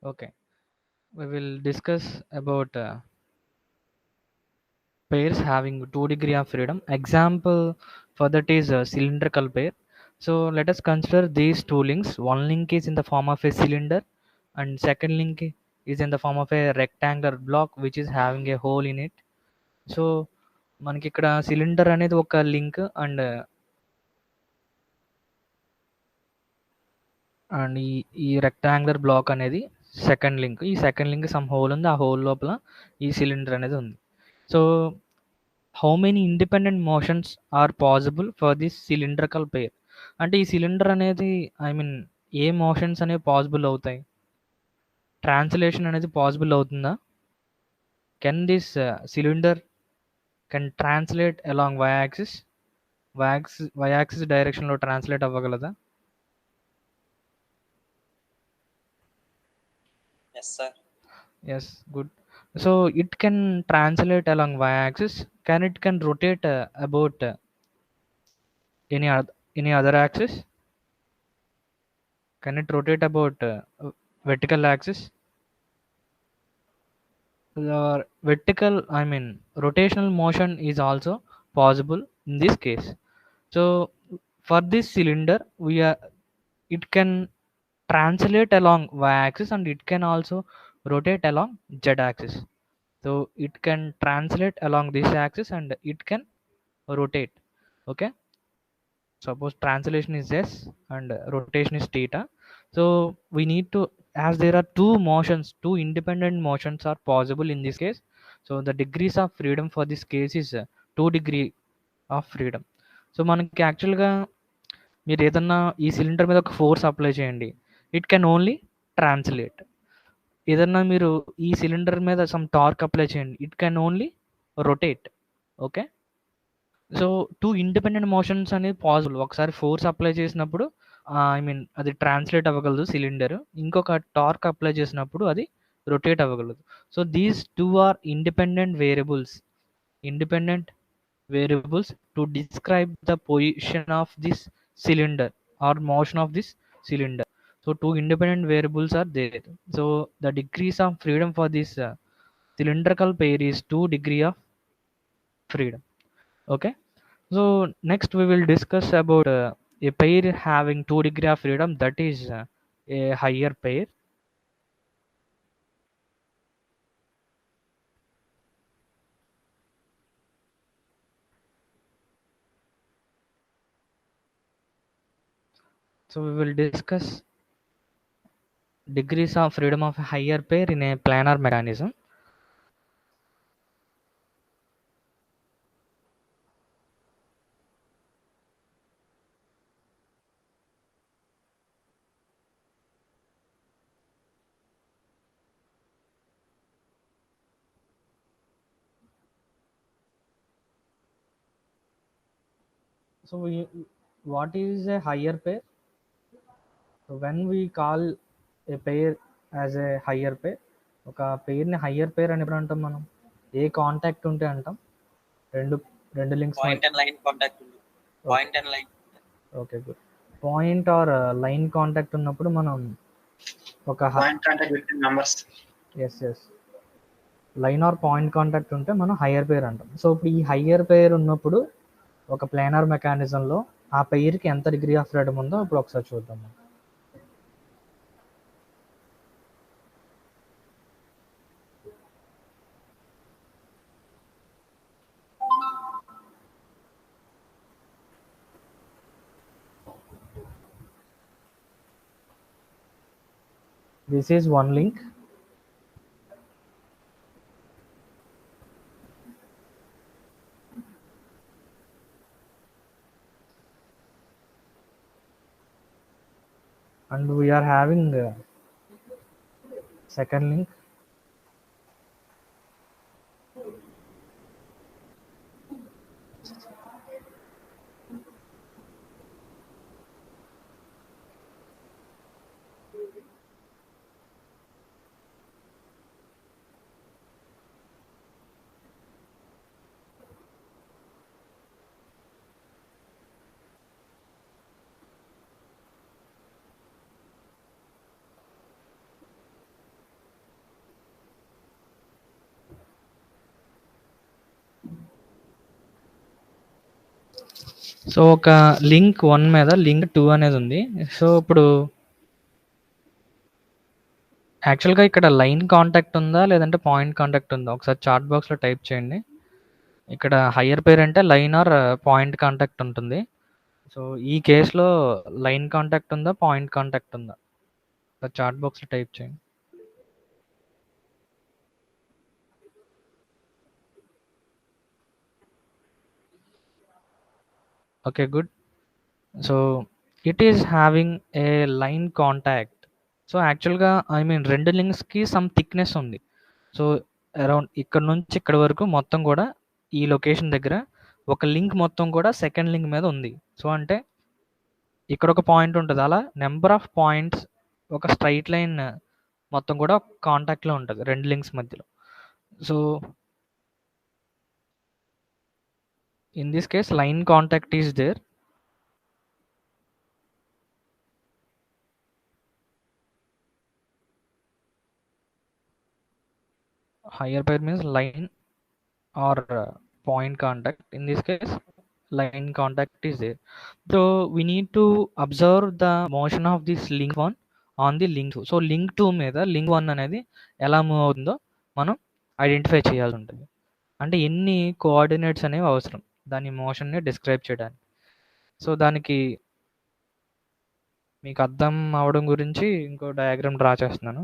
Okay, we will discuss about pairs having 2 degree of freedom. Example for that is a cylindrical pair. So let us consider these two links. One link is in the form of a cylinder, and second link is in the form of a rectangular block which is having a hole in it. So మనకి ఇక్కడ cylinder అనేది ఒక link and and ఈ rectangular block అనేది second link. ఈ second link some hole ఉంది. ఆ hole లోపల ఈ సిలిండర్ అనేది ఉంది. So how many independent motions are possible for this cylindrical pair? అంటే ఈ సిలిండర్ అనేది ఐ మీన్ ఏ మోషన్స్ అనేవి పాసిబుల్ అవుతాయి? ట్రాన్స్లేషన్ అనేది పాసిబుల్ అవుతుందా? Can this cylinder can translate along Y axis? Y axis డైరెక్షన్లో translate అవ్వగలదా? Yes, sir. Yes, good. So it can translate along y-axis. Can rotate about any other axis? Can it rotate about vertical axis? The vertical, I mean, rotational motion is also possible in this case. So for this cylinder, it can translate along y-axis and it can also rotate along z-axis. So it can translate along this axis and it can rotate. Okay, suppose translation is s and rotation is theta. So we need to, as there are two independent motions are possible in this case. So the degrees of freedom for this case is 2 degree of freedom. So మనకి యాక్చువల్గా మీరు ఏదన్నా ఈ cylinder మీద ఒక force apply చేయండి, it can only translate. ఏదన్నా మీరు ఈ సిలిండర్ మీద సమ్ టార్క్ అప్లై చేయండి, it can only rotate. Okay, so two independent motions అనేది పాసిబుల్. ఒకసారి ఫోర్స్ అప్లై చేసినప్పుడు ఐ మీన్ అది ట్రాన్స్లేట్ అవ్వగలదు సిలిండర్, ఇంకొక టార్క్ అప్లై చేసినప్పుడు అది రొటేట్ అవ్వగలదు. So these two are independent variables to describe the position of this cylinder or motion of this cylinder. So two independent variables are there. So the degrees of freedom for this cylindrical pair is 2 degree of freedom. Okay, so next we will discuss about a pair having 2 degree of freedom, that is a higher pair. So we will discuss degrees of freedom of a higher pair in a planar mechanism. So what is a higher pair? So when we call a pair as a higher pair, ఒక Perni higher పేర్ అని ఎప్పుడు అంటాం మనం? ఏ contact ఉంటే అంటాం? రెండు రెండు links Point and line contact. Point and line. Okay, good. Point or line contact ఉన్నప్పుడు మనం ఒక Point contact between numbers. Yes line or point contact ఉంటే మనం హయ్యర్ పేర్ అంటాం. సో ఇప్పుడు ఈ హయ్యర్ పేర్ ఉన్నప్పుడు ఒక ప్లానర్ మెకానిజంలో ఆ పెయిర్కి ఎంత డిగ్రీ ఆఫ్ ఫ్రీడమ్ ఉందో ఇప్పుడు ఒకసారి చూద్దాం. This is one link. And we are having second link. So ఒక లింక్ 1 మీద లింక్ 2 అనేది ఉంది. సో ఇప్పుడు యాక్చువల్గా ఇక్కడ లైన్ కాంటాక్ట్ ఉందా లేదంటే పాయింట్ కాంటాక్ట్ ఉందా ఒకసారి చాట్ బాక్స్లో టైప్ చేయండి. ఇక్కడ హయ్యర్ పేర్ అంటే లైన్ ఆర్ పాయింట్ కాంటాక్ట్ ఉంటుంది. సో ఈ కేసులో లైన్ కాంటాక్ట్ ఉందా పాయింట్ కాంటాక్ట్ ఉందా చాట్ బాక్స్లో టైప్ చేయండి. Okay, good. So it is having a line contact. So యాక్చువల్గా ఐ మీన్ రెండు లింక్స్కి సమ్ థిక్నెస్ ఉంది. సో అరౌండ్ ఇక్కడ నుంచి ఇక్కడ వరకు మొత్తం కూడా ఈ లొకేషన్ దగ్గర ఒక లింక్ మొత్తం కూడా సెకండ్ లింక్ మీద ఉంది. సో అంటే ఇక్కడ ఒక పాయింట్ ఉంటుంది, అలా నెంబర్ ఆఫ్ పాయింట్స్ ఒక స్ట్రైట్ లైన్ మొత్తం కూడా కాంటాక్ట్లో ఉంటుంది రెండు లింక్స్ మధ్యలో. So in this case line contact is there. Higher pair means line or point contact. In this case, line contact is there. So we need to observe the motion of this link 1 on the link 2. So link 2 మీద link 1 అనేది ఎలా move అవుతుందో మనం identify చేయాల్సి ఉంటుంది. అంటే ఎన్ని coordinates అనేవి అవసరం దాని మోషన్ని డిస్క్రైబ్ చేయడానికి. సో దానికి మీకు అర్థం అవడం గురించి ఇంకో డయాగ్రామ్ డ్రా చేస్తున్నాను.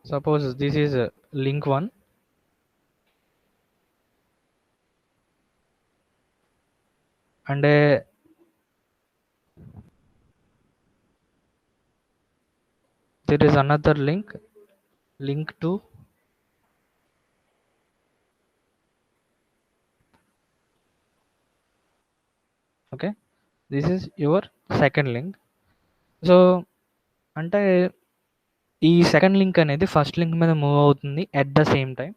Suppose this is link 1 and there is another link 2. Okay, this is your second link. So అంటే ఈ సెకండ్ లింక్ అనేది ఫస్ట్ లింక్ మీద మూవ్ అవుతుంది. At the same time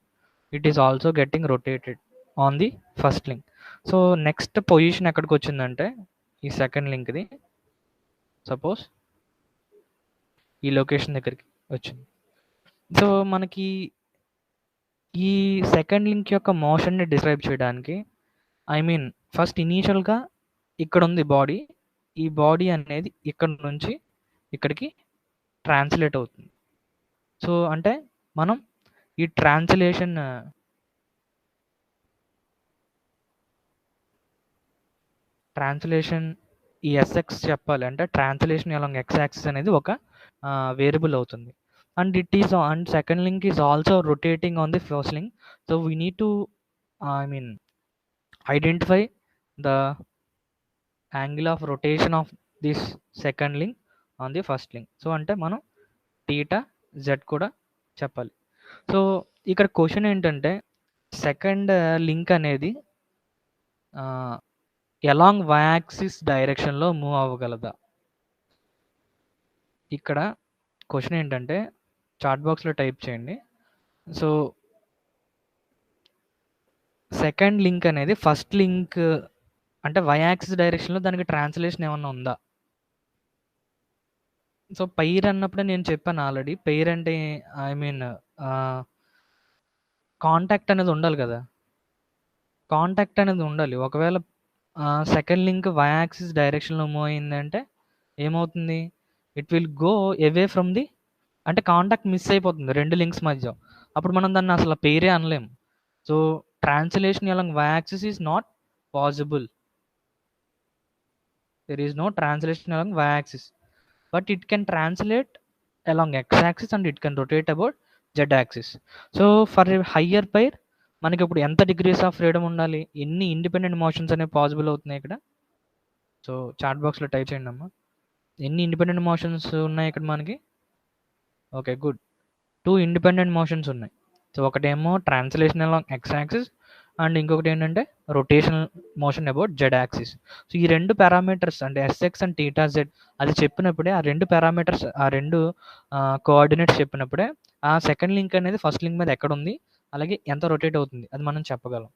it is also getting rotated on the first link. So next position ఎక్కడికి వచ్చిందంటే ఈ second లింక్ది suppose ఈ location దగ్గరికి వచ్చింది. సో మనకి ఈ సెకండ్ లింక్ యొక్క మోషన్ని డిస్క్రైబ్ చేయడానికి ఐ మీన్ ఫస్ట్ ఇనీషియల్గా ఇక్కడ ఉంది బాడీ. ఈ బాడీ అనేది ఇక్కడ నుంచి ఇక్కడికి ట్రాన్స్లేట్ అవుతుంది. సో అంటే మనం ఈ ట్రాన్స్లేషన్ ఈ ఎస్ఎక్స్ చెప్పాలి అంటే ట్రాన్స్లేషన్ అలాంగ్ ఎక్స్ యాక్సిస్ అనేది ఒక వేరియబుల్ అవుతుంది. And it is and second link is also rotating on the first link. So we need to I mean identify the angle of rotation of this second link on the first link. So అంటే మనం theta Z కూడా చెప్పాలి. So ఇక్కడ question ఏంటంటే second link అనేది along why axis డైరెక్షన్లో move అవ్వగలదా? ఇక్కడ question ఏంటంటే చాట్ బాక్స్లో టైప్ చేయండి. సో సెకండ్ లింక్ అనేది ఫస్ట్ లింక్ అంటే వై యాక్సిస్ డైరెక్షన్లో దానికి ట్రాన్స్లేషన్ ఏమన్నా ఉందా? సో పెయిర్ అన్నప్పుడు నేను చెప్పాను ఆల్రెడీ, పెయిర్ అంటే ఐ మీన్ కాంటాక్ట్ అనేది ఉండాలి కదా, కాంటాక్ట్ అనేది ఉండాలి. ఒకవేళ సెకండ్ లింక్ వై యాక్సిస్ డైరెక్షన్లో మూవ్ అయిందంటే ఏమవుతుంది? It will go away from the అంటే కాంటాక్ట్ మిస్ అయిపోతుంది రెండు లింక్స్ మధ్య. అప్పుడు మనం దాన్ని అసలు పేరే అనలేం. So translation along Y axis is not possible. There is no translation along Y axis, but it can translate along x-axis and it can rotate about z-axis. So for higher pair మనకి ఇప్పుడు ఎంత degrees of freedom ఉండాలి, ఎన్ని independent motions అనేవి possible అవుతున్నాయి ఇక్కడ? So chat బాక్స్లో type చేయండి అమ్మా, ఎన్ని ఇండిపెండెంట్ మోషన్స్ ఉన్నాయి ఇక్కడ మనకి? Okay, good. 2 ఇండిపెండెంట్ మోషన్స్ ఉన్నాయి. సో ఒకటేమో translation along X axis and ఇంకొకటి ఏంటంటే rotational motion about Z axis. So ఈ రెండు పారామీటర్స్ అంటే ఎస్ఎక్స్ అండ్ టీటా జెడ్ అది చెప్పినప్పుడే ఆ రెండు పారామీటర్స్ ఆ రెండు కోఆర్డినేట్స్ చెప్పినప్పుడే ఆ సెకండ్ లింక్ అనేది ఫస్ట్ లింక్ మీద ఎక్కడ ఉంది అలాగే ఎంత రొటేట్ అవుతుంది అది మనం చెప్పగలం.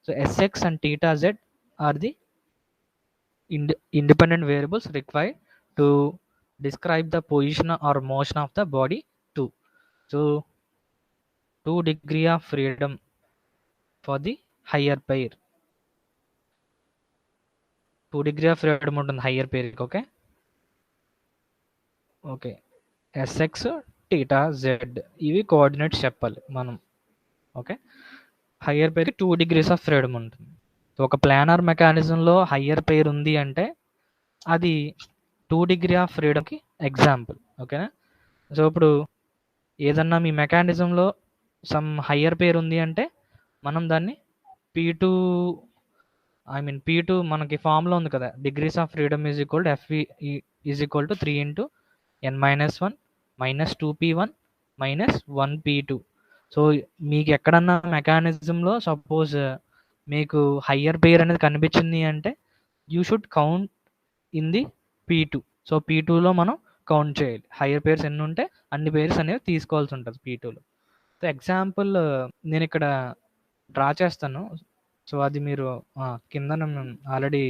So SX and theta Z are the independent variables required to describe the position or motion of the body 2. So 2 degree of freedom for the higher pair. 2 degree of freedom ఉంటుంది higher పేర్కి. Okay okay SX theta Z ఇవి coordinates చెప్పాలి మనం. Okay higher పేర్కి 2 degrees of freedom ఉంటుంది. ఒక planar మెకానిజంలో higher పేర్ ఉంది అంటే అది 2 degree ఆఫ్ ఫ్రీడమ్కి ఎగ్జాంపుల్. ఓకేనా. సో ఇప్పుడు ఏదన్నా మీ మెకానిజంలో సమ్ హయ్యర్ పేర్ ఉంది అంటే మనం దాన్ని P2 P2 మనకి ఫామ్లో ఉంది కదా, degrees of freedom is equal to F is equal to 3 into n minus 1 minus 2p1 minus 1p2. So మీకు ఎక్కడన్నా మెకానిజంలో సపోజ్ మీకు హయ్యర్ పేర్ అనేది కనిపించింది అంటే you should count in the P2. So P2లో మనం కౌంట్ చేయాలి. హయ్యర్ పేర్స్ ఎన్ని ఉంటే అన్ని పేర్స్ అనేవి తీసుకోవాల్సి ఉంటుంది P2లో. సో ఎగ్జాంపుల్ నేను ఇక్కడ డ్రా చేస్తాను. సో అది మీరు కింద ఆల్రెడీ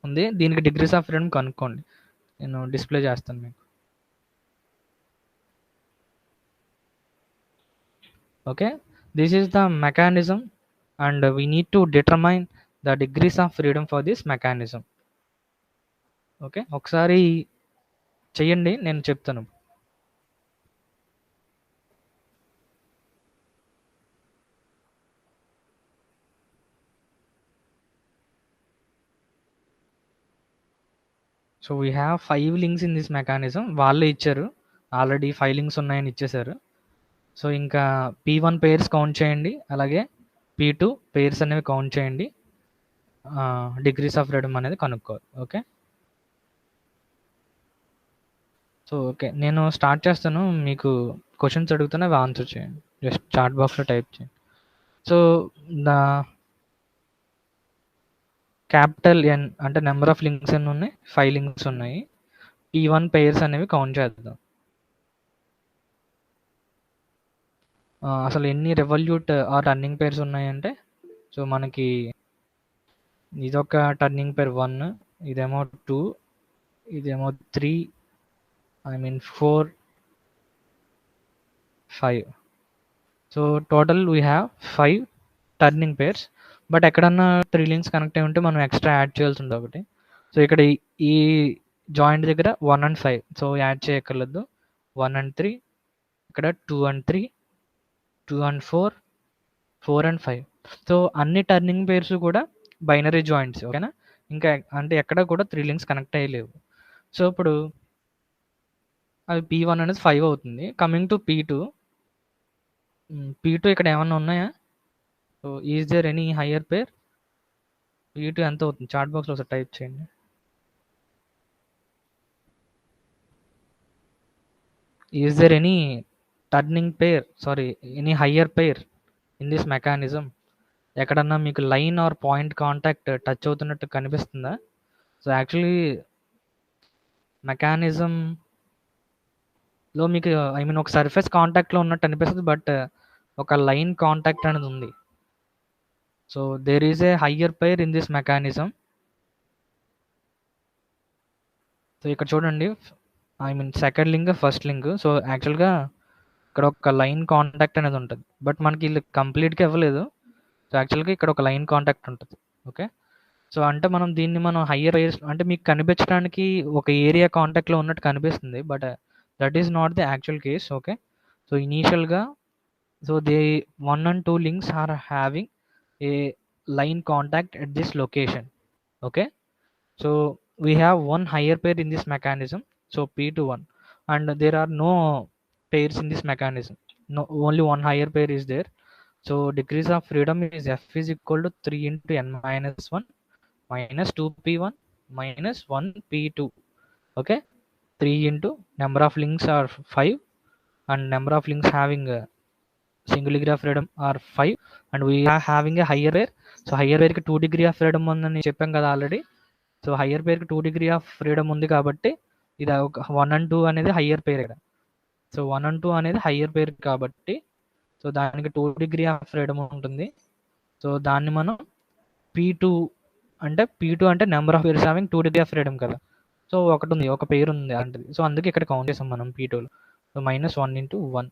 ఉంది, దీనికి డిగ్రీస్ ఆఫ్ ఫ్రీడమ్ కనుక్కోండి. నేను డిస్ప్లే చేస్తాను మీకు. Okay this is the mechanism and we need to determine the degrees of freedom for this mechanism. Okay ఒకసారి చెయ్యండి, నేను చెప్తాను. So we have 5 links in this mechanism. వాళ్ళే ఇచ్చారు, ఆల్రెడీ 5 లింక్స్ ఉన్నాయని ఇచ్చేసారు. సో ఇంకా P1 పేర్స్ కౌంట్ చేయండి, అలాగే P2 పేర్స్ అనేవి కౌంట్ చేయండి, డిగ్రీస్ ఆఫ్ ఫ్రీడమ్ అనేది కనుక్కోవాలి. ఓకే సో ఓకే నేను స్టార్ట్ చేస్తాను, మీకు క్వశ్చన్స్ అడుగుతున్నా అవి ఆన్సర్ చేయండి, జస్ట్ చాట్ బాక్స్లో టైప్ చేయండి. సో ద క్యాపిటల్ N అంటే నెంబర్ ఆఫ్ లింక్స్ ఎన్ని ఉన్నాయి, 5 లింక్స్ ఉన్నాయి. P1 పేర్స్ అనేవి కౌంట్ చేద్దాం. అసలు ఎన్ని రెవల్యూట్ ఆర్ టర్నింగ్ పేర్స్ ఉన్నాయంటే, సో మనకి ఇదొక టర్నింగ్ పేర్ 1, ఇదేమో 2, ఇదేమో 3, 4, 5. So total we have 5 turning pairs. But ఎక్కడన్నా 3 లింక్స్ కనెక్ట్ అయి ఉంటే మనం ఎక్స్ట్రా యాడ్ చేయాల్సి ఉంటుంది ఒకటి. సో ఇక్కడ ఈ జాయింట్ దగ్గర 1 and 5, సో యాడ్ చేయక్కర్లేదు. 1 and 3, ఇక్కడ 2 and 3, 2 and 4, 4 and 5. సో అన్ని టర్నింగ్ పేర్స్ కూడా బైనరీ జాయింట్స్. ఓకేనా, ఇంకా అంటే ఎక్కడ కూడా 3 లింక్స్ కనెక్ట్ అయ్యలేవు. సో ఇప్పుడు అవి P1 అనేది 5 అవుతుంది. కమింగ్ టు P2, P2 ఇక్కడ ఏమన్నా ఉన్నాయా? So is there any higher pair? P2 ఎంత అవుతుంది? చాట్ బాక్స్లో ఒకసారి టైప్ చేయండి. Is there any turning pair, sorry any higher pair in this mechanism? ఎక్కడన్నా మీకు line or point contact touch అవుతున్నట్టు కనిపిస్తుందా? సో యాక్చువల్లీ మెకానిజంలో మీకు ఒక సర్ఫేస్ కాంటాక్ట్లో ఉన్నట్టు అనిపిస్తుంది, బట్ ఒక లైన్ కాంటాక్ట్ అనేది ఉంది. So there is a higher pair in this mechanism. So ఇక్కడ చూడండి, second link, first link. So యాక్చువల్గా ఇక్కడ ఒక లైన్ కాంటాక్ట్ అనేది ఉంటుంది, బట్ మనకి వీళ్ళు కంప్లీట్గా ఇవ్వలేదు. సో యాక్చువల్గా ఇక్కడ ఒక లైన్ కాంటాక్ట్ ఉంటుంది. ఓకే సో అంటే మనం హయ్యర్ పేర్స్ అంటే మీకు కనిపించడానికి ఒక ఏరియా కాంటాక్ట్లో ఉన్నట్టు కనిపిస్తుంది, but that is not the actual case. Okay so ఇనీషియల్గా so they 1 and 2 links are having a line contact at this location. Okay so we have one higher pair in this mechanism, so P21, and there are no pairs in this mechanism. No, only one higher pair is there. So degrees of freedom is F is equal to 3 into n minus 1 minus 2p1 minus 1p2. Okay 3 into number of links are 5 and number of links having single degree of freedom are 5 and we are having a higher pair. So higher పేర్కి 2 degree of freedom ఉందని చెప్పాం కదా already. So higher పేర్కి 2 degree of freedom ఉంది కాబట్టి ఇది ఒక 1 and 2 అనేది హయ్యర్ పేర్ ఇక్కడ. సో 1 and 2 అనేది హయ్యర్ పేర్ కాబట్టి సో దానికి 2 degree ఆఫ్ ఫ్రీడమ్ ఉంటుంది. సో దాన్ని మనం P2 అంటే number of pairs having 2 degree of freedom కదా. సో ఒక పేరు ఉంది అలాంటిది. సో అందుకే ఇక్కడ కౌంట్ చేసాం మనం P2లో. So -1 into 1.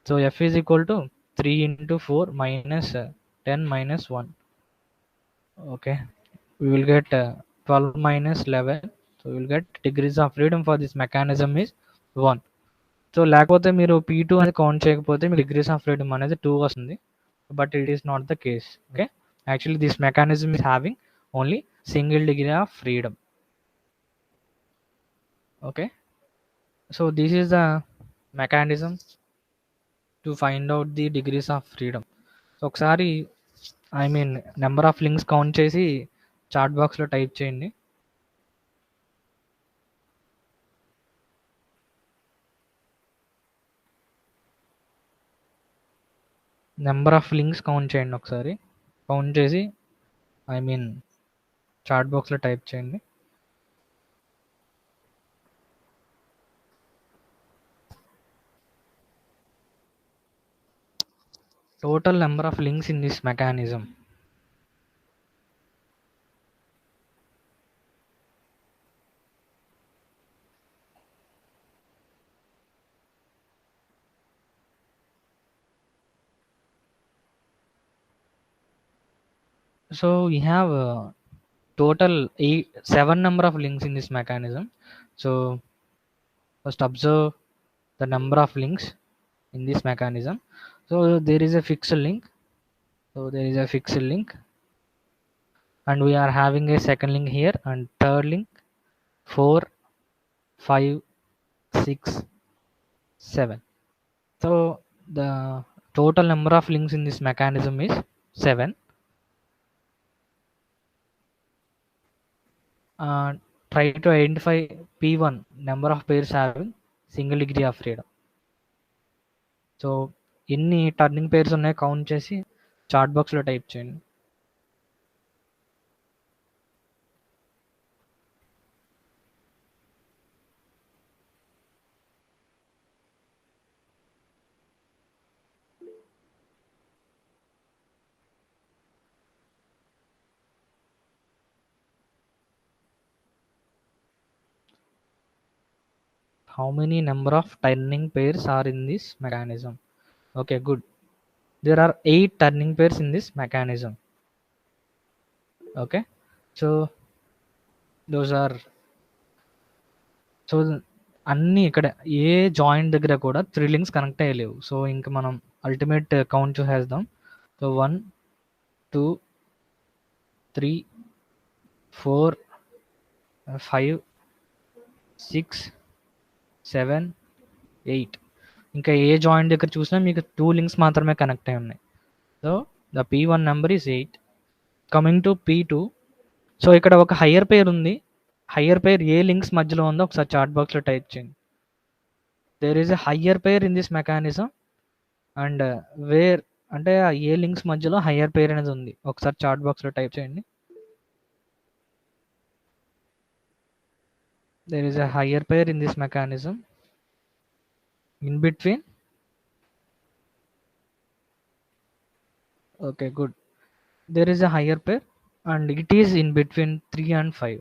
So f is equal to 3 into 4 minus 10 minus 1. Okay, we will get 12 minus 11. So we will get degrees of freedom for this mechanism is 1. So లేకపోతే మీరు P2 అనేది కౌంట్ చేయకపోతే మీకు డిగ్రీస్ ఆఫ్ ఫ్రీడమ్ అనేది 2 వస్తుంది, but it is not the case. Okay, actually this mechanism is having only single degree of freedom. Okay, so this is the mechanism to find out the degrees of freedom. So ఒకసారి I mean number of links count చేసి chat బాక్స్లో type చేయండి. Number of links count చేయండి ఒకసారి. Count చేసి I mean chat బాక్స్లో type చేయండి. Total number of links in this mechanism. So we have total 7 number of links in this mechanism. So first observe the number of links in this mechanism. So there is a fixed link. And we are having a second link here and third link, 4, 5, 6, 7. So the total number of links in this mechanism is 7. Try to identify P1 number of pairs having single degree of freedom. So ఎన్ని turning pairs ఉన్నాయో count చేసి chat బాక్స్లో type చేయండి. How many number of turning pairs are in this mechanism? Okay, good. There are 8 turning pairs in this mechanism. Okay, so those are, so అన్నీ ఇక్కడ ఏ joint దగ్గర కూడా 3 links connect అయ్యలేవు. So ఇంకా మనం ultimate count చూసేద్దాం. So 1, 2, 3, 4, 5, 6, 7, 8. ఇంకా ఏ joint దగ్గర చూసినా మీకు 2 లింక్స్ మాత్రమే కనెక్ట్ అయి ఉన్నాయి. So the P1 number is 8. Coming to P2. So ఇక్కడ ఒక హయ్యర్ పేర్ ఉంది. హయ్యర్ పేర్ ఏ లింక్స్ మధ్యలో ఉందో ఒకసారి చాట్ బాక్స్లో టైప్ చేయండి. There is a higher pair in this mechanism and where అంటే ఏ లింక్స్ మధ్యలో హయ్యర్ పేర్ అనేది ఉంది ఒకసారి చాట్ బాక్స్లో టైప్ చేయండి. There is a higher pair in this mechanism in between. Okay, good. There is a higher pair and it is in between 3 and 5.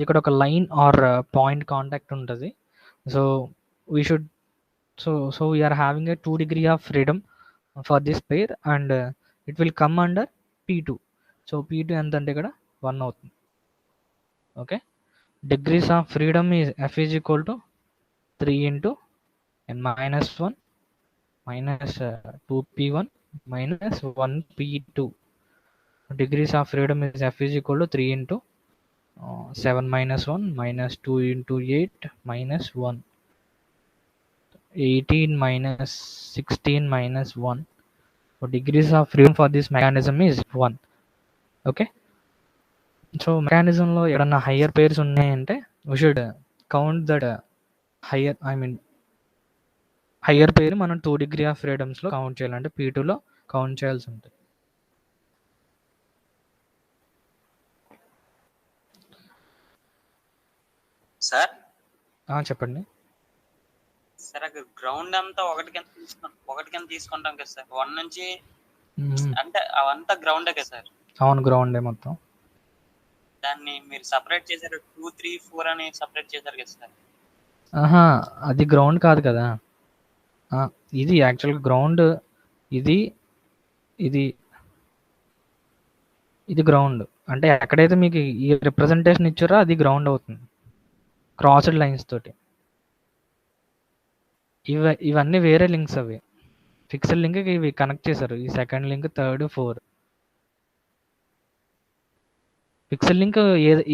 ఇక్కడ ఒక లైన్ ఆర్ పాయింట్ కాంటాక్ట్ ఉంటుంది. So we should so we're having a 2 degree of freedom for this pair and it will come under P2. So P2 ఎంత అంటే ఇక్కడ 1 అవుతుంది. Okay, degrees of freedom is F is equal to 3 into n minus 1 minus 2P1 minus 1P2. Degrees of freedom is F is equal to 3 into 7 minus 1 minus 2 into 8 minus 1. 18 minus 16 minus 1. So degrees of freedom for this mechanism is 1. Okay. So mechanism lo edana higher pairs unnayante we should count that higher higher పేరు మనం 2 degree of ఫ్రీడమ్స్లో count చేయాలంటే P2లో count చేయాల్సి ఉంటుంది. Sir చెప్పండి. Sir అక్కడ ground అంతా ఒకటి కింద తీసుకుంటాం కదా సార్, 1 నుంచి అంటే అవంతా గ్రౌండే కదా సార్? అవును, గ్రౌండే మొత్తం. దాన్ని మీరు సపరేట్ చేశారు, 2, 3, 4 అని సపరేట్ చేశారు కదా సార్? అది గ్రౌండ్ కాదు కదా. ఇది యాక్చువల్గా గ్రౌండ్. ఇది ఇది ఇది గ్రౌండ్. అంటే ఎక్కడైతే మీకు ఈ రిప్రజెంటేషన్ ఇచ్చారో అది గ్రౌండ్ అవుతుంది క్రాస్డ్ లైన్స్ తోటి. ఇవన్నీ వేరే లింక్స్ అవి. ఫిక్స్డ్ లింక్ ఇవి కనెక్ట్ చేశారు. ఈ second link, third, four. Fixed link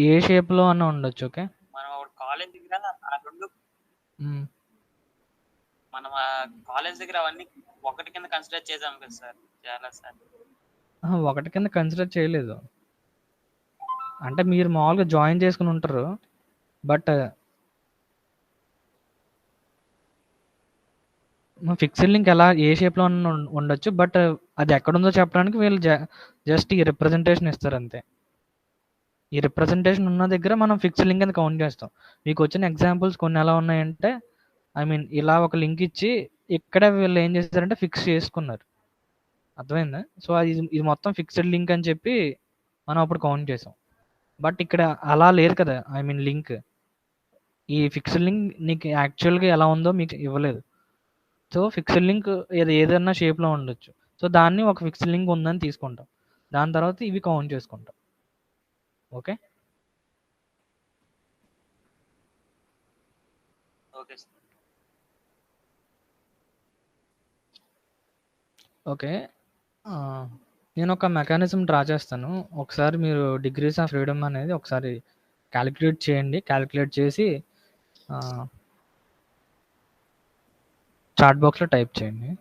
ఏ షేప్లో అన్న ఉండొచ్చు. ఓకే, మనం ఒకటి కాలేజ్ దగ్గర ఆ రెండు మనం ఆ కాలేజ్ దగ్గర అవన్నీ ఒకటి కింద కన్సిడర్ చేసాం కదా సార్ చాలా సార్. ఒకటి కింద కన్సిడర్ చేయలేదు. అంటే మీరు మామూలుగా జాయిన్ చేసుకుని ఉంటారు. బట్ ఫిక్స్డ్ లింక్ ఎలా ఏ షేప్లో ఉండొచ్చు. బట్ అది ఎక్కడుందో చెప్పడానికి వీళ్ళు జస్ట్ ఈ రిప్రజెంటేషన్ ఇస్తారు అంతే. ఈ రిప్రజెంటేషన్ ఉన్న దగ్గర మనం ఫిక్స్డ్ లింక్ అని కౌంట్ చేస్తాం. మీకు వచ్చిన ఎగ్జాంపుల్స్ కొన్ని ఎలా ఉన్నాయంటే, ఐ మీన్ ఇలా ఒక లింక్ ఇచ్చి ఇక్కడ వీళ్ళు ఏం చేశారంటే ఫిక్స్ చేసుకున్నారు. అర్థమైందా? సో అది ఇది మొత్తం ఫిక్స్డ్ లింక్ అని చెప్పి మనం అప్పుడు కౌంట్ చేసాం. బట్ ఇక్కడ అలా లేదు కదా. ఐ మీన్ లింక్, ఈ ఫిక్స్డ్ లింక్ నీకు యాక్చువల్గా ఎలా ఉందో మీకు ఇవ్వలేదు. సో ఫిక్స్డ్ లింక్ ఏదైనా షేప్లో ఉండొచ్చు. సో దాన్ని ఒక ఫిక్స్డ్ లింక్ ఉందని తీసుకుంటాం. దాని తర్వాత ఇవి కౌంట్ చేసుకుంటాం. Okay, okay sir. ఓకే. నేను ఒక మెకానిజం డ్రా చేస్తాను. ఒకసారి మీరు డిగ్రీస్ ఆఫ్ ఫ్రీడమ్ అనేది ఒకసారి క్యాలిక్యులేట్ చేయండి. క్యాలిక్యులేట్ చేసి చాట్ బాక్స్లో టైప్ చేయండి.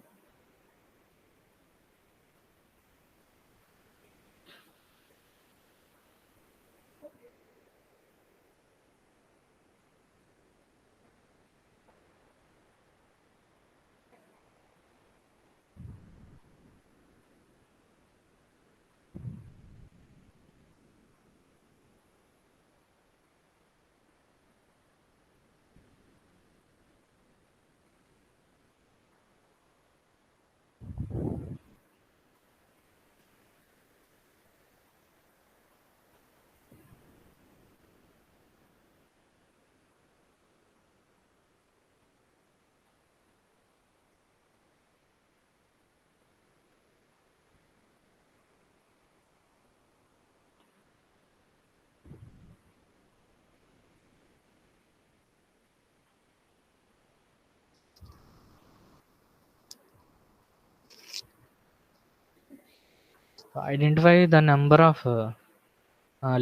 Identify the number of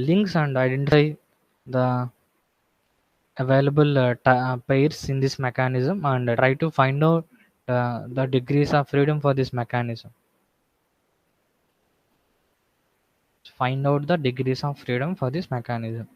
links and identify the available pairs in this mechanism, and try to find out the degrees of freedom for this mechanism. Find out the degrees of freedom for this mechanism.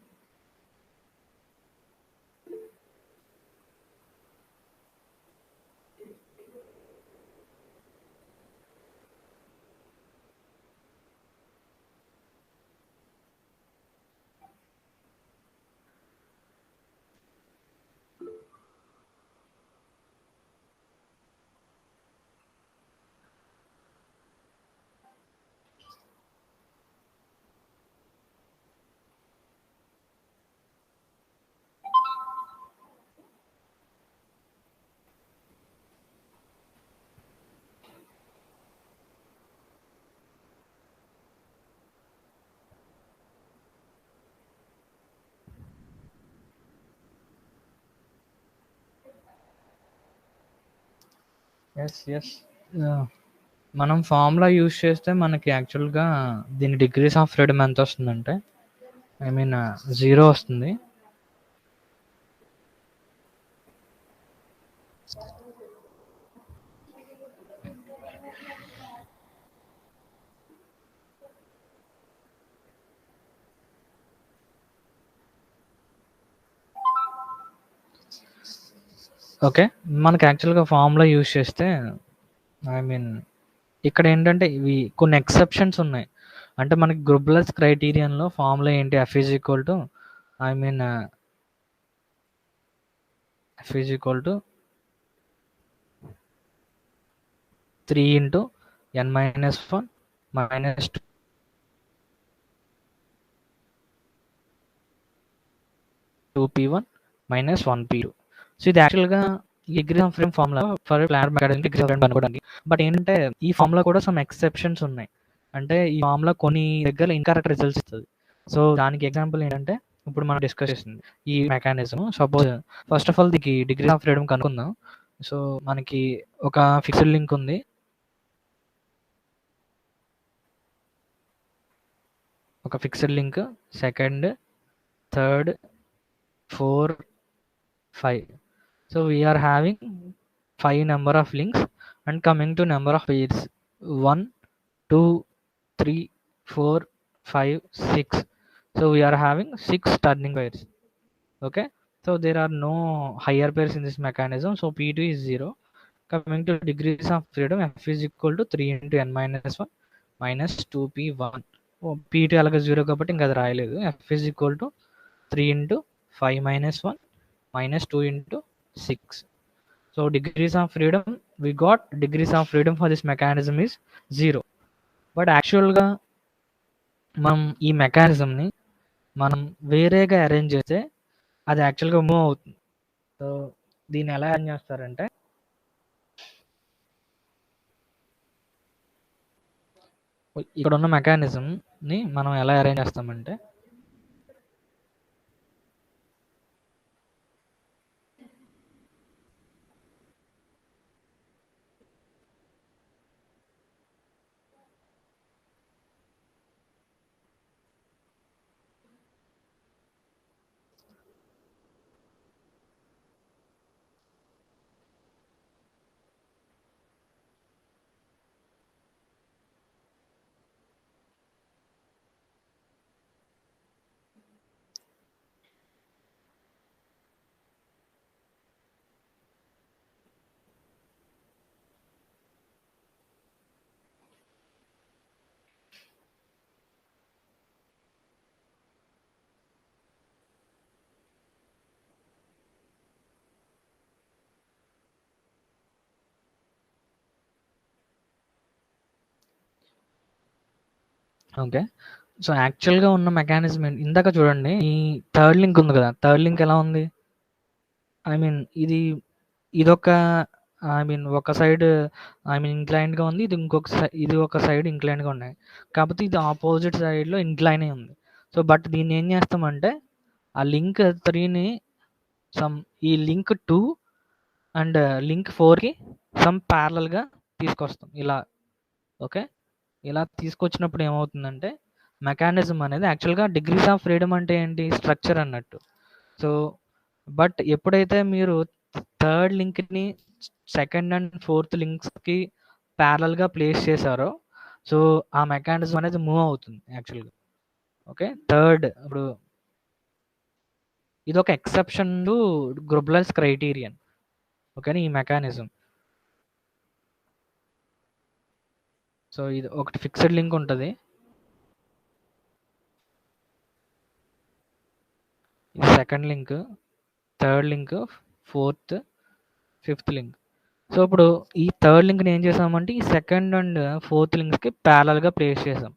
Yes మనం formula use చేస్తే మనకి యాక్చువల్గా దీని degrees of freedom ఎంత వస్తుందంటే, I mean 0 వస్తుంది. Okay, మనకి యాక్చువల్గా ఫార్ములా యూజ్ చేస్తే, ఐ మీన్ ఇక్కడ ఏంటంటే ఇవి కొన్ని ఎక్సెప్షన్స్ ఉన్నాయి. అంటే మనకి గ్రూబ్లెస్ క్రైటీరియన్లో ఫార్ములా ఏంటి, F is equal to, I mean F is equal to 3 into n minus 1 minus 2p1 minus 1p2. So ఇది యాక్చువల్గా ఈ degree of freedom formula for planar mechanism degree of freedom అనుకోవడానికి. But ఏంటంటే ఈ formula కూడా some exceptions ఉన్నాయి. అంటే ఈ ఫార్ములా కొన్ని దగ్గర ఇన్కరెక్ట్ రిజల్ట్స్ ఇస్తుంది. సో దానికి ఎగ్జాంపుల్ ఏంటంటే ఇప్పుడు మనం డిస్కస్ చేసింది ఈ mechanism. Suppose first of all దీనికి డిగ్రీ ఆఫ్ ఫ్రీడమ్ కనుక్కుందాం. సో మనకి ఒక ఫిక్స్డ్ లింక్ ఉంది. ఒక fixed link second, third, 4, 5. So we are having 5 number of links, and coming to number of pairs 1, 2, 3, 4, 5, 6. So we are having 6 turning pairs. Okay, so there are no higher pairs in this mechanism, so P2 is 0. Coming to degrees of freedom, F is equal to 3 into n minus 1 minus 2p1. P2 అలాగే 0 కాబట్టి ఇంకా అది రాయలేదు. F is equal to 3 into 5 minus 1 minus 2 into 6. So degrees of freedom, we got degrees of freedom for this mechanism is 0. But యాక్చువల్గా మనం ఈ మెకానిజంని మనం వేరేగా అరేంజ్ చేస్తే అది యాక్చువల్గా మూవ్ అవుతుంది. సో దీన్ని ఎలా అరేంజ్ చేస్తారంటే, ఇక్కడ ఉన్న మెకానిజంని మనం ఎలా అరేంజ్ చేస్తామంటే, ఓకే, సో యాక్చువల్గా ఉన్న మెకానిజం ఇందాక చూడండి, ఈ థర్డ్ లింక్ ఉంది కదా, థర్డ్ లింక్ ఎలా ఉంది, ఐ మీన్ ఇదొక ఒక సైడ్ ఇంక్లైన్డ్గా ఉంది, ఇది ఒక సైడ్ ఇంక్లైన్డ్గా ఉన్నాయి, కాకపోతే ఇది ఆపోజిట్ సైడ్లో ఇంక్లైన్ అయి ఉంది. సో బట్ దీన్ని ఏం చేస్తామంటే, ఆ లింక్ 3ని ఈ లింక్ 2 అండ్ లింక్ 4కి ప్యారలల్గా తీసుకొస్తాం ఇలా. ఓకే, ఇలా తీసుకొచ్చినప్పుడు ఏమవుతుందంటే, మెకానిజం అనేది యాక్చువల్గా డిగ్రీస్ ఆఫ్ ఫ్రీడమ్ అంటే ఏంటి, స్ట్రక్చర్ అన్నట్టు. సో బట్ ఎప్పుడైతే మీరు థర్డ్ లింక్ని సెకండ్ అండ్ ఫోర్త్ లింక్స్కి ప్యారలల్గా ప్లేస్ చేశారో, సో ఆ మెకానిజం అనేది మూవ్ అవుతుంది యాక్చువల్గా. ఓకే, థర్డ్ ఇప్పుడు ఇది ఒక ఎక్సెప్షన్ టు గ్రొబ్లర్స్ క్రైటీరియన్. ఓకేనా, ఈ మెకానిజం. సో ఇది ఒకటి ఫిక్స్డ్ లింక్ ఉంటుంది, ఇది second link, third link, fourth, fifth link. So ఇప్పుడు ఈ థర్డ్ లింక్ని ఏం చేసామంటే ఈ సెకండ్ అండ్ ఫోర్త్ లింక్స్కి ప్యారలల్గా ప్లేస్ చేసాం.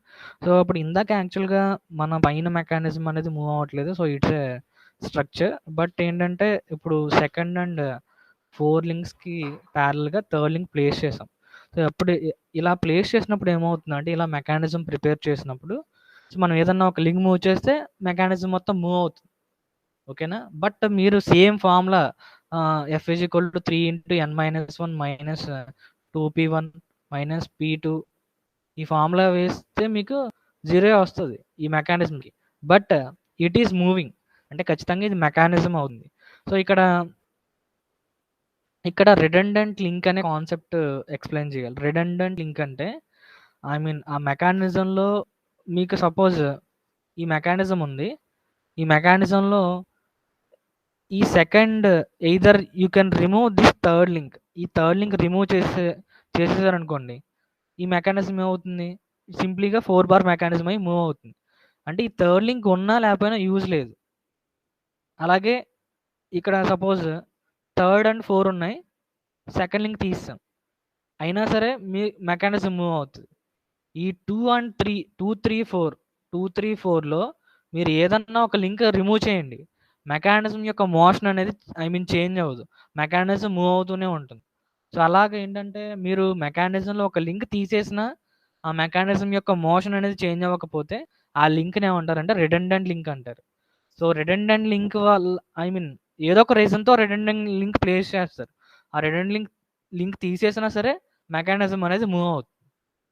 సో అప్పుడు ఇందాక యాక్చువల్గా మన పైన మెకానిజం అనేది మూవ్ అవ్వట్లేదు, so it's a structure. But ఏంటంటే ఇప్పుడు సెకండ్ అండ్ 4 లింక్స్కి ప్యారలల్గా థర్డ్ లింక్ ప్లేస్ చేసాం. సో అప్పుడు ఇలా ప్లేస్ చేసినప్పుడు ఏమవుతుందంటే, ఇలా మెకానిజం ప్రిపేర్ చేసినప్పుడు సో మనం ఏదన్నా ఒక లింక్ మూవ్ చేస్తే మెకానిజం మొత్తం మూవ్ అవుతుంది. ఓకేనా, బట్ మీరు same formula F is equal to 3 into n minus 1 minus 2p1 minus p2 ఈ ఫార్ములా వేస్తే మీకు 0 వస్తుంది ఈ మెకానిజంకి. బట్ ఇట్ ఈస్ మూవింగ్ అంటే ఖచ్చితంగా ఇది మెకానిజం అవుతుంది. సో ఇక్కడ రిడండెంట్ లింక్ అనే కాన్సెప్ట్ ఎక్స్ప్లెయిన్ చేయాలి. రిడండెంట్ లింక్ అంటే ఆ మెకానిజంలో మీకు సపోజ్ ఈ మెకానిజం ఉంది, ఈ మెకానిజంలో ఈ second either you can remove this third link, ఈ థర్డ్ లింక్ రిమూవ్ చేసేసారనుకోండి, ఈ మెకానిజం ఏమవుతుంది, సింప్లీగా 4 బార్ మెకానిజం అయి మూవ్ అవుతుంది. అంటే ఈ థర్డ్ లింక్ ఉన్నా లేకపోయినా యూజ్ లేదు. అలాగే ఇక్కడ సపోజ్ థర్డ్ అండ్ 4 ఉన్నాయి, సెకండ్ లింక్ తీస్తాం, అయినా సరే మీ మెకానిజం మూవ్ అవుతుంది. ఈ 2 అండ్ 3, 2, 3, 4లో మీరు ఏదన్నా ఒక లింక్ రిమూవ్ చేయండి, మెకానిజం యొక్క మోషన్ అనేది చేంజ్ అవ్వదు. మెకానిజం మూవ్ అవుతూనే ఉంటుంది. సో, అలాగ ఏంటంటే మీరు మెకానిజంలో ఒక లింక్ తీసేసినా, ఆ మెకానిజం యొక్క మోషన్ అనేది చేంజ్ అవ్వకపోతే, ఆ లింక్‌ని ఏమంటారంటే రిడెండెంట్ లింక్ అంటారు. సో, రిడెండెంట్ లింక్ వల్ల ఏదో ఒక రీజన్‌తో రిడెండెంట్ లింక్ ప్లేస్ చేస్తారు. ఆ రిడెండెంట్ లింక్ తీసేసినా సరే మెకానిజం అనేది మూవ్ అవుతుంది.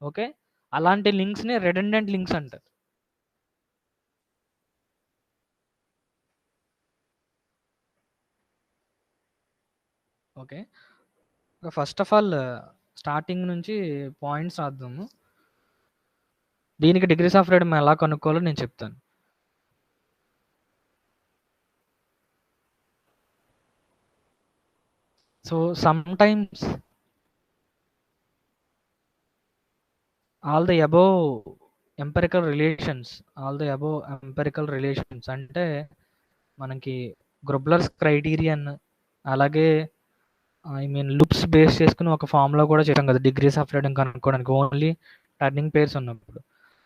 ఓకే. అలాంటి లింక్స్‌ని రిడెండెంట్ లింక్స్ అంటారు. Okay. First of all starting నుంచి పాయింట్స్ రాద్దాము. దీనికి డిగ్రీస్ ఆఫ్ ఫ్రీడమ్ ఎలా కనుక్కోవాలో నేను చెప్తాను. So, sometimes all the above empirical relations అంటే మనకి గ్రొబ్లర్స్ క్రైటీరియన్, అలాగే లూప్స్ బేస్ చేసుకొని ఒక ఫార్ములా కూడా చేసాం కదా డిగ్రీస్ ఆఫ్ ఫ్రీడమ్ కనుక్కోవడానికి, ఓన్లీ టర్నింగ్ పేర్స్ ఉన్నప్పుడు.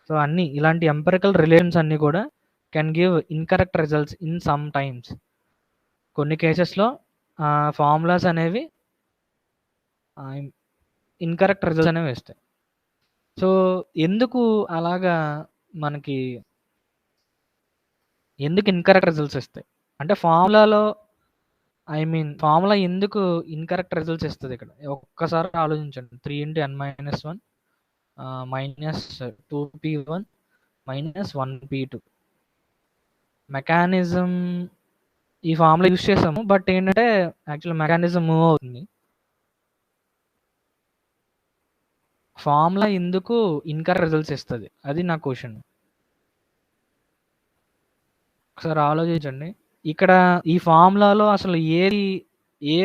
సో, అన్నీ ఇలాంటి ఎంపెరికల్ రిలేషన్స్ అన్నీ కూడా can give incorrect results in some times. కొన్ని కేసెస్‌లో ఫార్ములాస్ అనేవి ఇన్కరెక్ట్ రిజల్ట్స్ అనేవి ఇస్తాయి. సో, ఎందుకు అలాగా మనకి ఎందుకు ఇన్కరెక్ట్ రిజల్ట్స్ ఇస్తాయి? అంటే ఫార్ములా ఎందుకు ఇన్కరెక్ట్ రిజల్ట్స్ ఇస్తది ఇక్కడ? ఒక్కసారి ఆలోచించండి. 3 × n - 1 minus 2p1 minus 1p2 mechanism ఈ ఫార్ములా యూజ్ చేసాము. బట్ ఏంటంటే యాక్చువల్ మెకానిజం మూవ్ అవుతుంది. ఫార్ములా ఎందుకు ఇన్కరెక్ట్ రిజల్ట్స్ ఇస్తది? అది నా క్వెషన్. ఒకసారి ఆలోచించండి. ఇక్కడ ఈ ఫార్ములాలో అసలు ఏది ఏ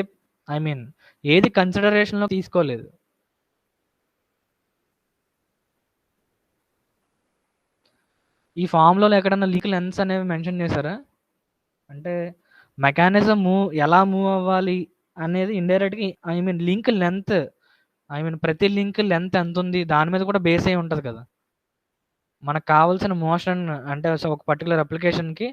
ఐ మీన్ ఏది కన్సిడరేషన్‌లో తీసుకోలేదు. ఈ ఫార్ములాలో ఎక్కడన్నా లింక్ లెన్స్ అనేవి మెన్షన్ చేశారా? అంటే మెకానిజం ఎలా మూవ్ అవ్వాలి అనేది ఇండైరెక్ట్‌గా లింక్ లెంత్ ప్రతి లింక్ లెంత్ ఎంతుంది దాని మీద కూడా బేస్ అయ్యి ఉంటది కదా! మనకు కావాల్సిన మోషన్ అంటే ఒక పర్టిక్యులర్ అప్లికేషన్‌కి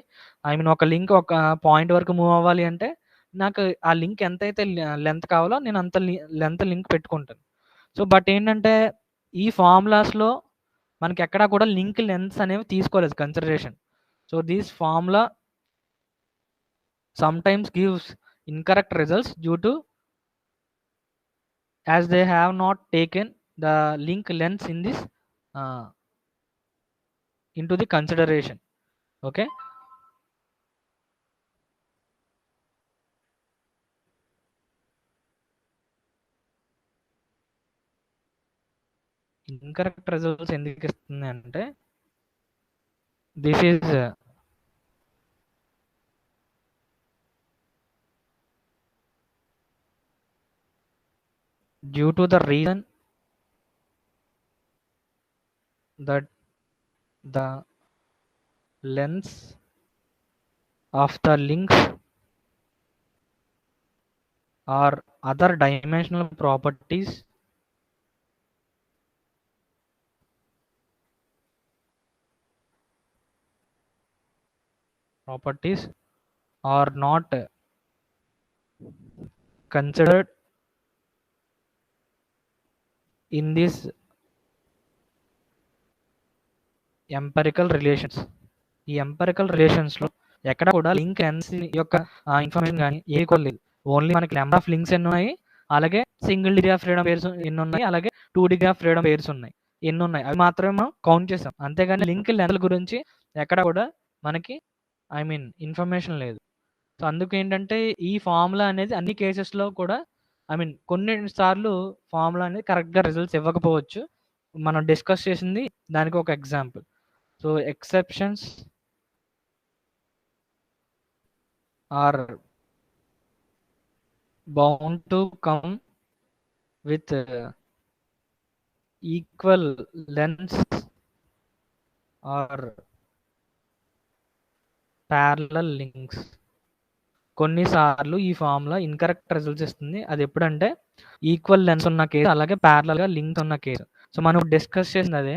ఒక లింక్ ఒక పాయింట్ వరకు మూవ్ అవ్వాలి అంటే, నాకు ఆ లింక్ ఎంతైతే లెంత్ కావాలో నేను అంత లెంత్ లింక్ పెట్టుకుంటాను. సో, బట్ ఏంటంటే ఈ ఫార్ములాస్‌లో మనకెక్కడా కూడా లింక్ లెంగ్త్స్ అనేవి తీసుకోలేదు consideration. So, this formula sometimes gives incorrect results due to as they have not taken the link lengths in this uh, into the consideration. Okay. Incorrect results ఎందుకు ఇస్తుంది అంటే this is due to the reason that the lengths of the links or other dimensional properties are not considered in this empirical relations. ఈ empirical రిలేషన్స్‌లో ఎక్కడ కూడా link lens యొక్క information గాని ఏది కూడా లేదు. ఓన్లీ మనకి నెంబర్ ఆఫ్ లింక్స్ ఎన్నున్నాయి, అలాగే single degree of freedom pairs ఎన్నున్నాయి, అలాగే 2 డిగ్రీ ఆఫ్ ఫ్రీడమ్ పెయిర్స్ ఉన్నాయి. ఎన్నున్నాయి అవి మాత్రమే మనం కౌంట్ చేసాం. అంతేగాని లింక్ లెంగ్త్‌ల గురించి ఎక్కడ కూడా మనకి ఇన్ఫర్మేషన్ లేదు. సో, అందుకేంటంటే ఈ ఫార్ములా అనేది అన్ని కేసెస్‌లో కూడా కొన్ని సార్లు ఫార్ములా అనేది కరెక్ట్‌గా రిజల్ట్స్ ఇవ్వకపోవచ్చు. మనం డిస్కస్ చేసింది దానికి ఒక example. So, exceptions are bound to come with equal lengths or parallel links. కొన్నిసార్లు ఈ ఫార్ములా ఇన్కరెక్ట్ రిజల్ట్స్ ఇస్తుంది. అది ఎప్పుడంటే ఈక్వల్ లెన్స్ ఉన్న కేసు, అలాగే ప్యారలల్‌గా లింక్స్ ఉన్న కేసు. సో, మనం డిస్కస్ చేసింది అదే.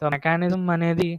సో, మెకానిజం అనేది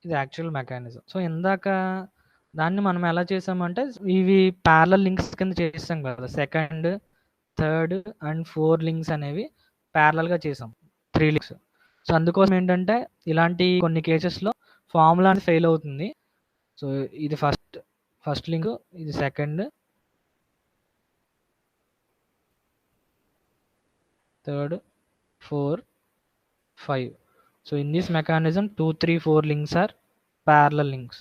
ఇది యాక్చువల్ మెకానిజం. సో, ఇందాక దాన్ని మనం ఎలా చేసామంటే, ఇవి ప్యారలల్ లింక్స్ కింద చేసాం కదా! సెకండ్, థర్డ్ అండ్ 4 లింక్స్ అనేవి ప్యారలల్‌గా చేసాం. 3 లింక్స్. సో, అందుకోసం ఏంటంటే, ఇలాంటి కొన్ని కేసెస్‌లో ఫార్ములా అనేది ఫెయిల్ అవుతుంది. సో, ఇది ఫస్ట్ లింక్, ఇది second, third, 4, 5. So, in this mechanism, 2, 3, 4 links are parallel links.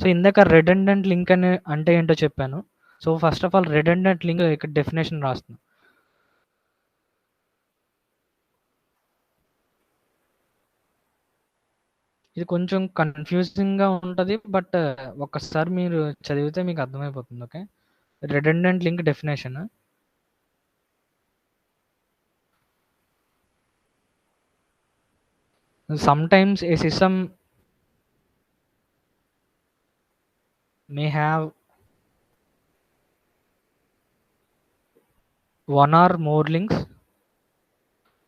So, ఇందాక redundant link అంటే ఏంటో చెప్పాను. So, first of all redundant link ఇక్కడ డెఫినేషన్ రాస్తున్నాను. ఇది కొంచెం కన్ఫ్యూజింగ్‌గా ఉంటది. బట్ ఒక్కసారి మీరు చదివితే మీకు అర్థమైపోతుంది. Okay. redundant link definition. Sometimes a system may have one or more links.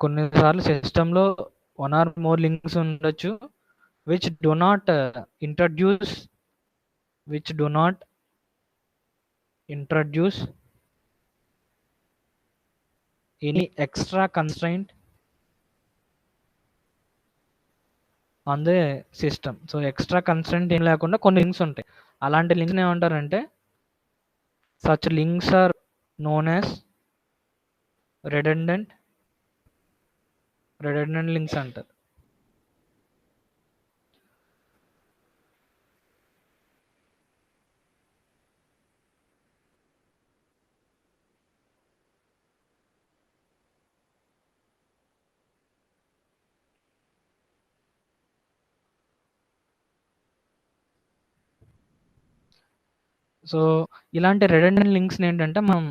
కొన్నిసార్లు సిస్టంలో 1 or more లింక్స్ ఉండొచ్చు. which do not introduce any extra constraint on the system. So, extra constraint ఏం లేకుండా కొన్ని లింక్స్ ఉంటాయి. అలాంటి లింక్స్ ఏమంటారంటే, such links are known as redundant links అంటారు. సో, ఇలాంటి redundant లింక్స్ ఏంటంటే, మనం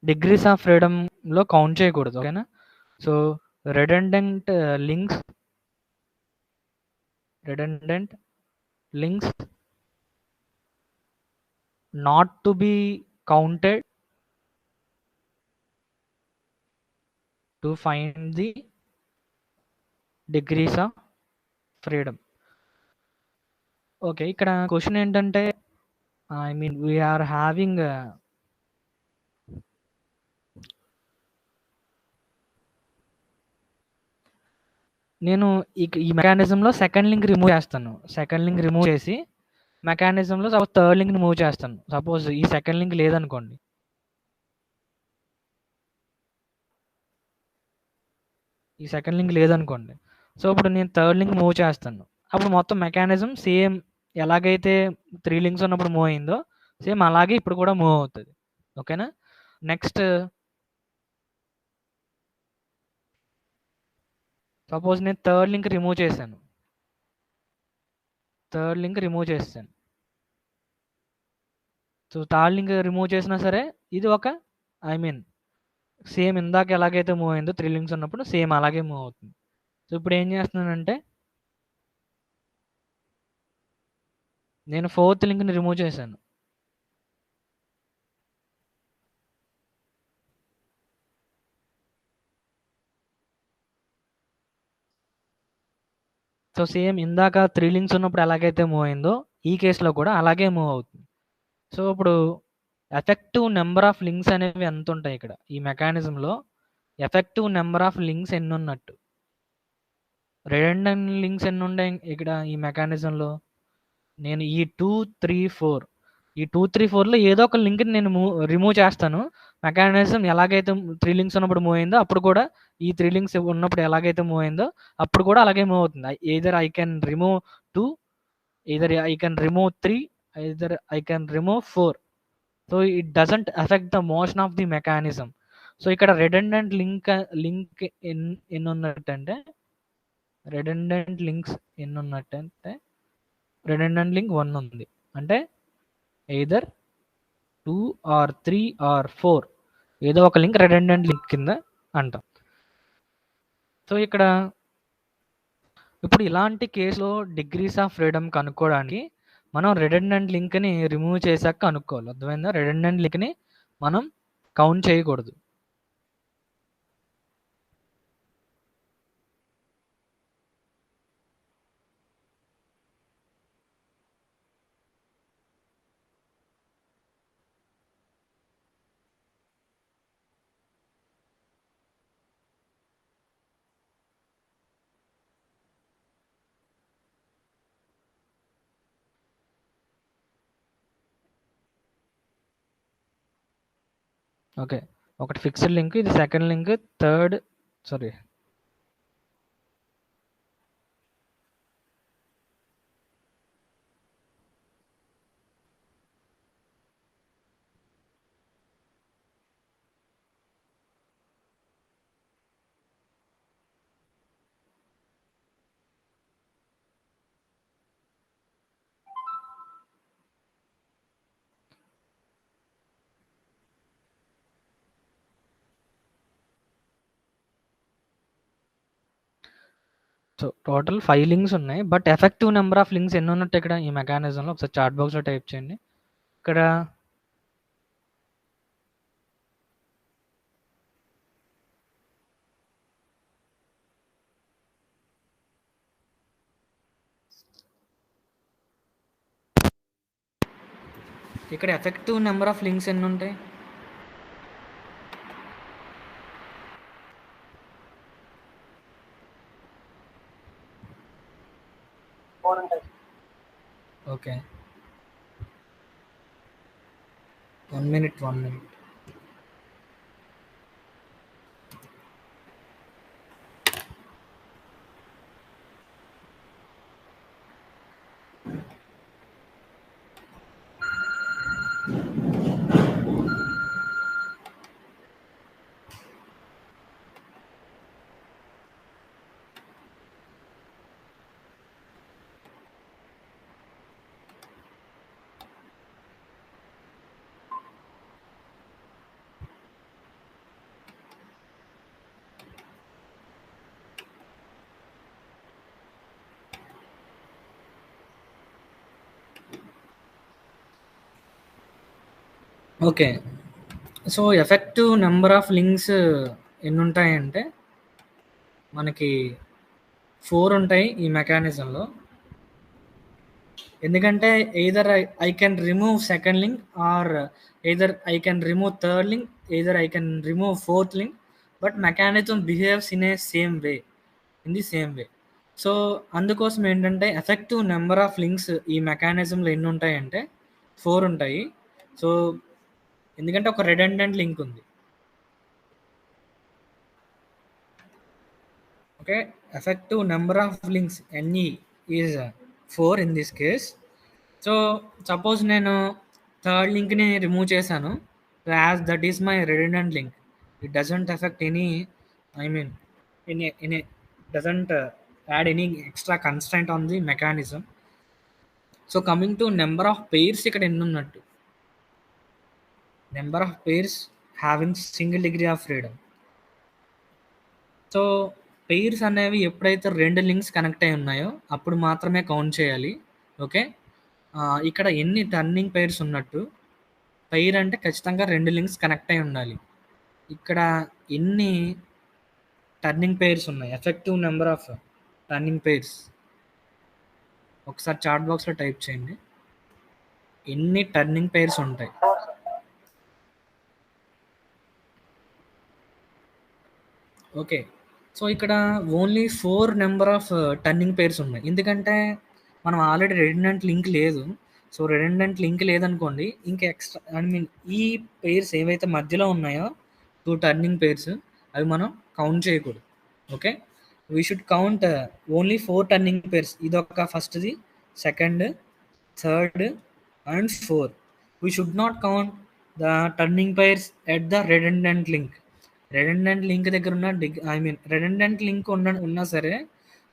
డిగ్రీస్ ఆఫ్ ఫ్రీడమ్‌లో కౌంట్ చేయకూడదు. ఓకేనా. So, redundant links not to be counted to find the degrees of freedom. Okay. ఇక్కడ క్వెషన్ ఏంటంటే, I mean we are having నేను ఈ మెకానిజంలో సెకండ్ లింక్ రిమూవ్ చేస్తాను. సెకండ్ లింక్ రిమూవ్ చేసి మెకానిజంలో సపోజ్ థర్డ్ లింక్ రిమూవ్ చేస్తాను. సపోజ్ ఈ సెకండ్ లింక్ లేదనుకోండి. సో, ఇప్పుడు నేను థర్డ్ లింక్ మూవ్ చేస్తాను. అప్పుడు మొత్తం మెకానిజం సేమ్ ఎలాగైతే 3 లింక్స్ ఉన్నప్పుడు మూవ్ అయిందో సేమ్ అలాగే ఇప్పుడు కూడా మూవ్ అవుతది. ఓకేనా. నెక్స్ట్ సపోజ్ నేను థర్డ్ లింక్ రిమూవ్ చేశాను. సో, థర్డ్ లింక్ రిమూవ్ చేసినా సరే ఇది ఒక ఐ మీన్ సేమ్ ఇందాక ఎలాగైతే మూవ్ అయిందో 3 లింక్స్ ఉన్నప్పుడు సేమ్ అలాగే మూవ్ అవుతుంది. సో, ఇప్పుడు ఏం చేస్తున్నానంటే, నేను ఫోర్త్ లింక్‌ని రిమూవ్ చేశాను. సో, సేమ్ ఇందాక 3 లింక్స్ ఉన్నప్పుడు ఎలాగైతే మూవ్ అయిందో ఈ కేస్‌లో కూడా అలాగే మూవ్ అవుతుంది. సో, ఇప్పుడు ఎఫెక్టివ్ నెంబర్ ఆఫ్ లింక్స్ అనేవి ఎంతుంటాయి ఇక్కడ ఈ మెకానిజంలో ఎఫెక్టివ్ నెంబర్ ఆఫ్ లింక్స్ ఎన్నున్నట్టు? redundant లింక్స్ ఎన్నుంటాయి ఇక్కడ ఈ మెకానిజంలో? నేను ఈ 2, 3, 4 ఈ 2, 3, 4లో ఏదో ఒక లింక్‌ని నేను రిమూవ్ చేస్తాను. మెకానిజం ఎలాగైతే 3 లింక్స్ ఉన్నప్పుడు మూవ్ అయిందో అప్పుడు కూడా ఈ 3 లింక్స్ ఉన్నప్పుడు ఎలాగైతే మూవ్ అయిందో అప్పుడు కూడా అలాగే మూవ్ అవుతుంది. Either I can remove 2, either I can remove 3, either I can remove 4. So, it doesn't effect the motion of the mechanism. So, ఇక్కడ redundant లింక్ ఎన్నున్నట్టంటే redundant లింక్స్ ఎన్నున్నట్టంటే redundant లింక్ 1 ఉంది. అంటే ఎయిదర్ 2 ఆర్ 3 ఆర్ 4 ఏదో ఒక link redundant link కింద అంటాం. So, ఇక్కడ ఇప్పుడు ఇలాంటి కేసులో డిగ్రీస్ ఆఫ్ ఫ్రీడమ్ కనుక్కోవడానికి మనం redundant లింక్‌ని రిమూవ్ చేశాక కనుక్కోవాలి. అర్థమైందా? redundant లింక్‌ని మనం కౌంట్ చేయకూడదు. ఓకే. ఒకటి ఫిక్స్డ్ లింక్, ఇది second link, third sorry. So total 5 links ఉన్నాయి. But effective number of links ఎన్ని ఉన్నట్టు ఇక్కడ ఈ మెకానిజంలో ఒకసారి చాట్ బాక్స్లో టైప్ చేయండి. ఇక్కడ ఇక్కడ ఎఫెక్టివ్ నెంబర్ ఆఫ్ లింక్స్ ఎన్ని ఉంటాయి? Okay, 1 minute. Okay, so effective number of links ఎన్ని ఉంటాయంటే మనకి 4 ఉంటాయి ఈ మెకానిజంలో. ఎందుకంటే either I can remove second link, or either I can remove third link, either I can remove fourth link, but mechanism behaves in the same way. So అందుకోసం ఏంటంటే effective number of links ఈ మెకానిజంలో ఎన్ని ఉంటాయంటే 4 ఉంటాయి. So ఎందుకంటే ఒక redundant link ఉంది. Okay, effective number of links NE is 4 in this case. So suppose నేను థర్డ్ లింక్ని రిమూవ్ చేశాను, as that is my redundant link, it doesn't effect any, I mean in a doesn't add any extra constraint on the mechanism. So coming to number of pairs, ఇక్కడ ఎన్ని ఉన్నట్టు? Number of pairs having single degree of freedom. So pairs అనేవి ఎప్పుడైతే 2 links connect అయి ఉన్నాయో అప్పుడు మాత్రమే count చేయాలి. ఓకే, ఇక్కడ ఎన్ని టర్నింగ్ పెయిర్స్ ఉన్నట్టు? పెయిర్ అంటే ఖచ్చితంగా 2 లింక్స్ కనెక్ట్ అయి ఉండాలి. ఇక్కడ ఎన్ని టర్నింగ్ పెయిర్స్ ఉన్నాయి? Effective number of turning pairs ఒకసారి చాట్ బాక్స్లో టైప్ చేయండి. ఎన్ని టర్నింగ్ పెయిర్స్ ఉంటాయి? ఓకే, సో ఇక్కడ only 4 number of turning pairs ఉన్నాయి. ఎందుకంటే మనం ఆల్రెడీ రెడెండెంట్ లింక్ లేదు. సో రెడెండెంట్ లింక్ లేదనుకోండి, ఇంకా ఎక్స్ట్రా ఐ మీన్ ఈ పెయిర్స్ ఏవైతే మధ్యలో ఉన్నాయో 2 టర్నింగ్ పెయిర్స్, అవి మనం కౌంట్ చేయకూడదు. Okay, we should count only 4 turning pairs. ఇదొక ఫస్ట్ది, second, third and fourth. We should not count the turning pairs at the redundant link. Redundant link దగ్గర ఉన్న రెడెండెంట్ లింక్ ఉన్నా సరే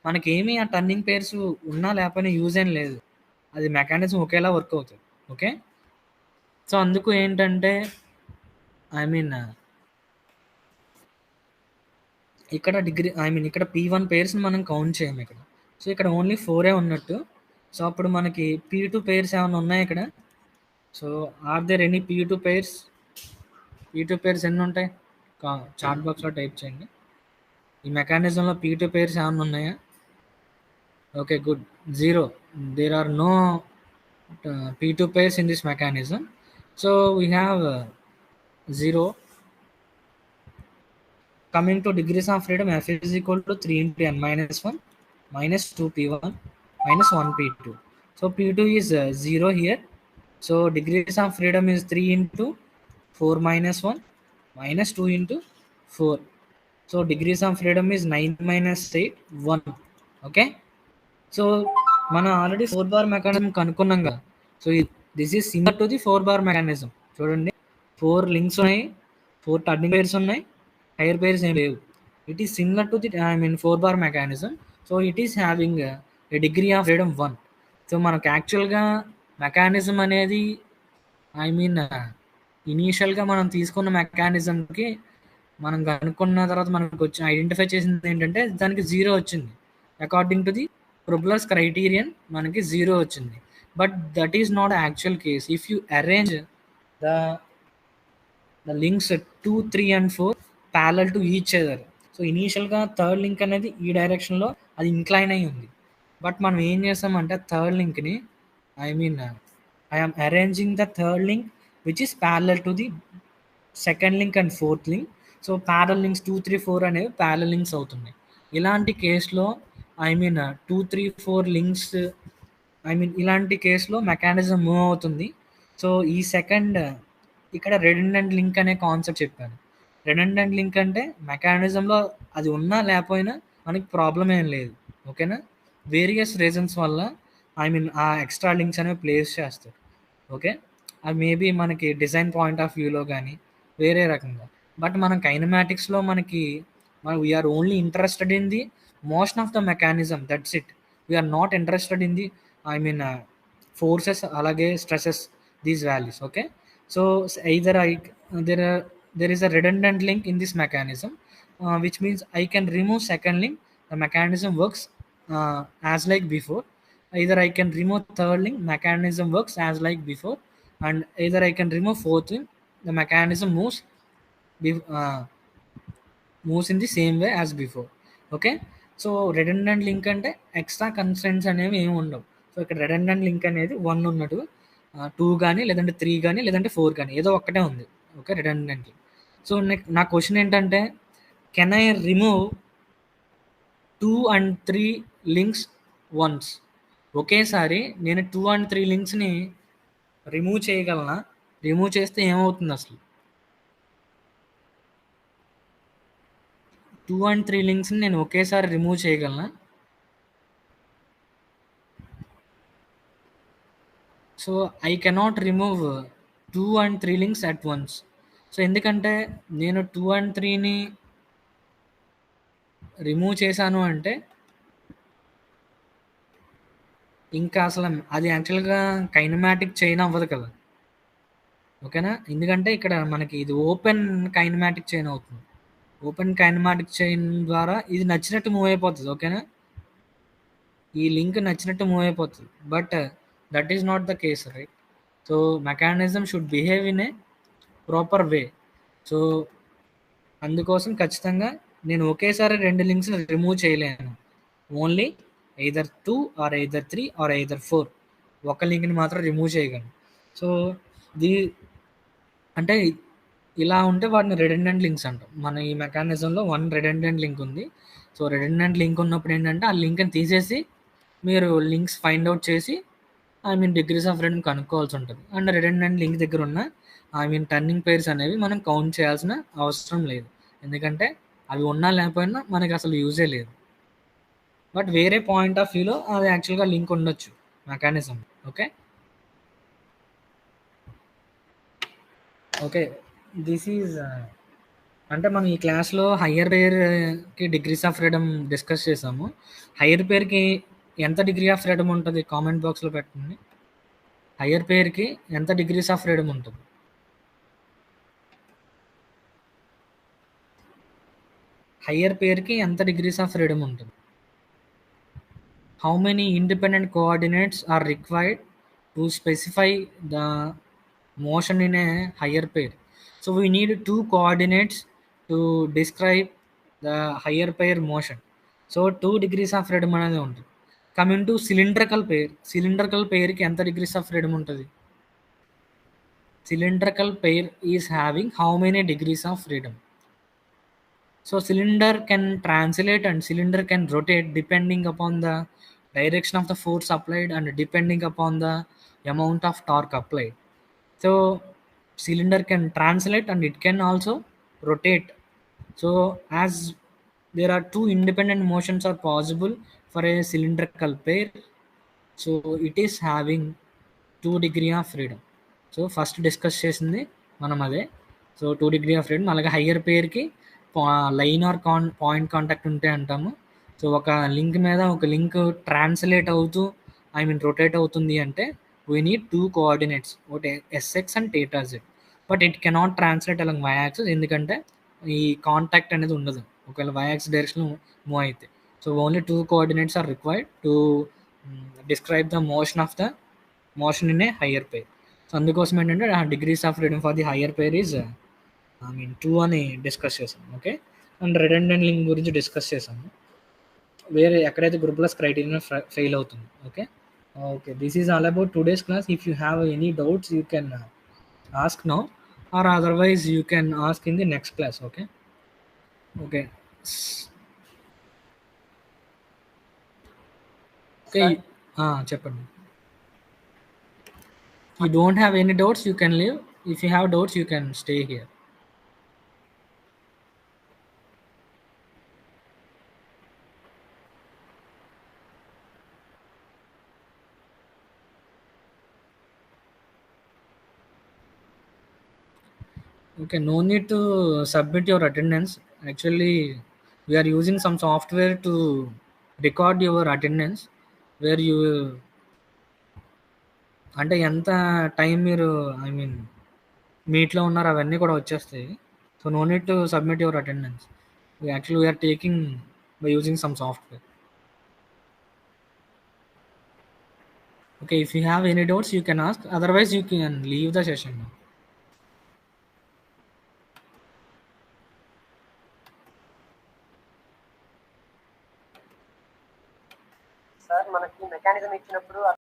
మనకేమీ ఆ టర్నింగ్ పెయిర్స్ ఉన్నా లేకపోయినా యూజ్ ఏం లేదు, అది మెకానిజం ఒకేలా వర్క్ అవుతుంది. ఓకే, సో అందుకు ఏంటంటే ఐ మీన్ ఇక్కడ ఇక్కడ P1 పెయిర్స్ని మనం కౌంట్ చేయము ఇక్కడ. సో ఇక్కడ ఓన్లీ 4 ఉన్నట్టు. సో అప్పుడు మనకి P2 పెయిర్స్ ఏమైనా ఉన్నాయి ఇక్కడ? So are there any P2 pairs? P2 pairs ఎన్ని ఉంటాయి? చాట్ బాక్స్లో టైప్ చేయండి. ఈ మెకానిజంలో P2 పెయిర్స్ ఏమైనా ఉన్నాయా? Okay, good, 0. There are no P2 pairs in this mechanism. So we have 0. Coming to degrees of freedom, f is equal to 3 into n minus 1 minus 2 p1 minus 1 p2. So p2 is 0 here. So degrees of freedom is 3 into 4 minus 1 minus 2 into 4. So degrees of freedom is 9 minus 8, 1. Okay. So మనం already 4 bar mechanism కనుక్కున్నాం కదా. So this is similar to the 4 bar mechanism. చూడండి, 4 links ఉన్నాయి, 4 turning pairs ఉన్నాయి, hire pairs ఏం లేవు. It is similar to the 4 bar mechanism. So it is having a degree of freedom 1. So మనకు యాక్చువల్గా mechanism అనేది ఇనీషియల్గా మనం తీసుకున్న మెకానిజంకి మనం కనుక్కున్న తర్వాత మనకు వచ్చి ఐడెంటిఫై చేసింది ఏంటంటే దానికి 0 వచ్చింది. According to the Probler's criterion మనకి 0 వచ్చింది. But that is not actual case. If you arrange the links 2, 3 and 4 parallel to each other. So ఇనీషియల్గా థర్డ్ లింక్ అనేది ఈ డైరెక్షన్లో అది ఇంక్లైన్ అయి ఉంది. బట్ మనం ఏం చేస్తామంటే థర్డ్ లింక్ని I'm arranging the third link which is parallel to the second link and fourth link. So parallel links 2, 3, 4 అనేవి ప్యారల్ లింక్స్ అవుతున్నాయి. ఇలాంటి కేసులో 2, 3, 4 లింక్స్ ఇలాంటి కేసులో మెకానిజం మూవ్ అవుతుంది. సో ఈ సెకండ్ ఇక్కడ రెడెండెంట్ లింక్ అనే కాన్సెప్ట్ చెప్పాను. రెడెండెంట్ లింక్ అంటే మెకానిజంలో అది ఉన్నా లేకపోయినా మనకి ప్రాబ్లం ఏం లేదు. ఓకేనా. వేరియస్ రీజన్స్ వల్ల ఆ ఎక్స్ట్రా లింక్స్ అనేవి ప్లేస్ చేస్తారు. ఓకే. అది మేబీ మనకి డిజైన్ పాయింట్ ఆఫ్ వ్యూలో కానీ వేరే రకంగా. బట్ మనం కైనమాటిక్స్లో we're only interested in the motion of the mechanism, that's it. We're not interested in the forces అలాగే stresses, these values. Okay. So either there is a redundant link in this mechanism, which means I can remove second link, the mechanism works as like before. Either I can remove third link, mechanism works as like before. And either I can remove fourth link, the mechanism moves in the same way as before. Okay. So redundant link అంటే extra constraints అనేవి ఏమి ఉండవు. So ఇక్కడ redundant link అనేది 1 ఉన్నట్టు 2 కానీ లేదంటే 3 కానీ లేదంటే 4 కానీ ఏదో ఒక్కటే ఉంది. Okay, redundant link. సో నా క్వశ్చన్ ఏంటంటే, can I remove 2 and 3 links once? ఒకేసారి నేను 2 and 3 లింక్స్ని రిమూవ్ చేయగలనా? రిమూవ్ చేస్తే ఏమవుతుంది అసలు? 2 and 3 లింక్స్ని నేను ఒకేసారి రిమూవ్ చేయగలనా? So I cannot remove 2 and 3 links at once. So ఎందుకంటే నేను 2 and 3ని రిమూవ్ చేశాను అంటే ఇంకా అసలు అది యాక్చువల్గా కైనమాటిక్ చైన్ అవ్వదు కదా. ఓకేనా. ఎందుకంటే ఇక్కడ మనకి ఇది ఓపెన్ కైనమాటిక్ చైన్ అవుతుంది. ఓపెన్ కైనమాటిక్ చైన్ ద్వారా ఇది నచ్చినట్టు మూవ్ అయిపోతుంది. ఓకేనా. ఈ లింక్ నచ్చినట్టు మూవ్ అయిపోతుంది. But that is not the case, right? So mechanism should behave in a proper way. So అందుకోసం ఖచ్చితంగా నేను ఒకేసారి 2 లింక్స్ రిమూవ్ చేయలేను. Only either 2 or either 3 or either 4 ఒక లింక్ని మాత్రం రిమూవ్ చేయగలను. సో అంటే ఇలా ఉంటే వాటిని రెడెండెంట్ లింక్స్ అంటాం. మన ఈ మెకానిజంలో 1 రెడెండెంట్ లింక్ ఉంది. సో రెడెండెంట్ లింక్ ఉన్నప్పుడు ఏంటంటే ఆ లింక్ని తీసేసి మీరు లింక్స్ ఫైండ్ అవుట్ చేసి డిగ్రీస్ ఆఫ్ ఫ్రీడమ్ కనుక్కోవాల్సి ఉంటుంది. అండ్ రెడెండెంట్ లింక్ దగ్గర ఉన్న టర్నింగ్ పేర్స్ అనేవి మనం కౌంట్ చేయాల్సిన అవసరం లేదు. ఎందుకంటే అవి ఉన్నా లేకపోయినా మనకి అసలు యూజే లేదు. బట్ వేరే పాయింట్ ఆఫ్ వ్యూలో అది యాక్చువల్గా లింక్ ఉండొచ్చు mechanism. Okay. Okay, this is అంటే మనం ఈ క్లాస్లో హయ్యర్ పేర్కి డిగ్రీస్ ఆఫ్ ఫ్రీడమ్ డిస్కస్ చేసాము. హయ్యర్ పేర్కి ఎంత డిగ్రీ ఆఫ్ ఫ్రీడమ్ ఉంటుంది? కామెంట్ బాక్స్లో పెట్టండి. హయ్యర్ పేర్కి ఎంత డిగ్రీస్ ఆఫ్ ఫ్రీడమ్ ఉంటుంది? హయ్యర్ పేర్కి ఎంత డిగ్రీస్ ఆఫ్ ఫ్రీడమ్ ఉంటుంది? How many independent coordinates are required to specify the motion in a higher pair? So we need 2 coordinates to describe the higher pair motion. So 2 degrees of freedom అనేది ఉంటుంది. Coming to cylindrical pair, cylindrical pair కి ఎంత degrees of freedom ఉంటుంది? Cylindrical pair is having how many degrees of freedom? So cylinder can translate and cylinder can rotate depending upon the direction of the force applied and depending upon the amount of torque applied. So cylinder can translate and it can also rotate. So as there are two independent motions are possible for a cylindrical pair, so it is having 2 degree of freedom. So first discuss చేసింది మనం అదే. So 2 degree of freedom. అలాగే higher పేర్కి line or point contact ఉంటే అంటాము. So ఒక link మీద ఒక లింక్ ట్రాన్స్లేట్ అవుతూ రొటేట్ అవుతుంది అంటే వీ నీడ్ 2 కోఆర్డినేట్స్, ఒకటి SX and theta Z. But it cannot translate along Y axis, ఎందుకంటే ఈ కాంటాక్ట్ అనేది ఉండదు ఒకవేళ వై యాక్సిస్ డైరెక్షన్లో మూవ్ అయితే. So only 2 coordinates are required to describe the motion of the motion in a higher pair. So అందుకోసం ఏంటంటే degrees of freedom for the higher pair is 2 అని డిస్కస్ చేసాం. ఓకే. అండ్ రిడెండెంట్ లింక్ గురించి discuss చేసాము, వేరే ఎక్కడైతే గ్రూప్లెస్ criteria fail అవుతుంది. Okay. Okay, this is all about today's class. If you have any doubts you can ask now, or otherwise you can ask in the next class. Okay. Okay. Okay. చెప్పండి. You don't have any doubts, you can leave. If you have doubts, you can stay here. Okay, no need to submit your attendance. Actually, we are using some software to record your attendance, where you అంటే ఎంత time మీరు మీట్లో ఉన్నారు అవన్నీ కూడా వచ్చేస్తాయి. So no need to submit your attendance. Actually, we are taking by using some software. Okay, if you have any doubts, you can ask. Otherwise, you can leave the session now. Sir మనకి mechanism ఇచ్చినప్పుడు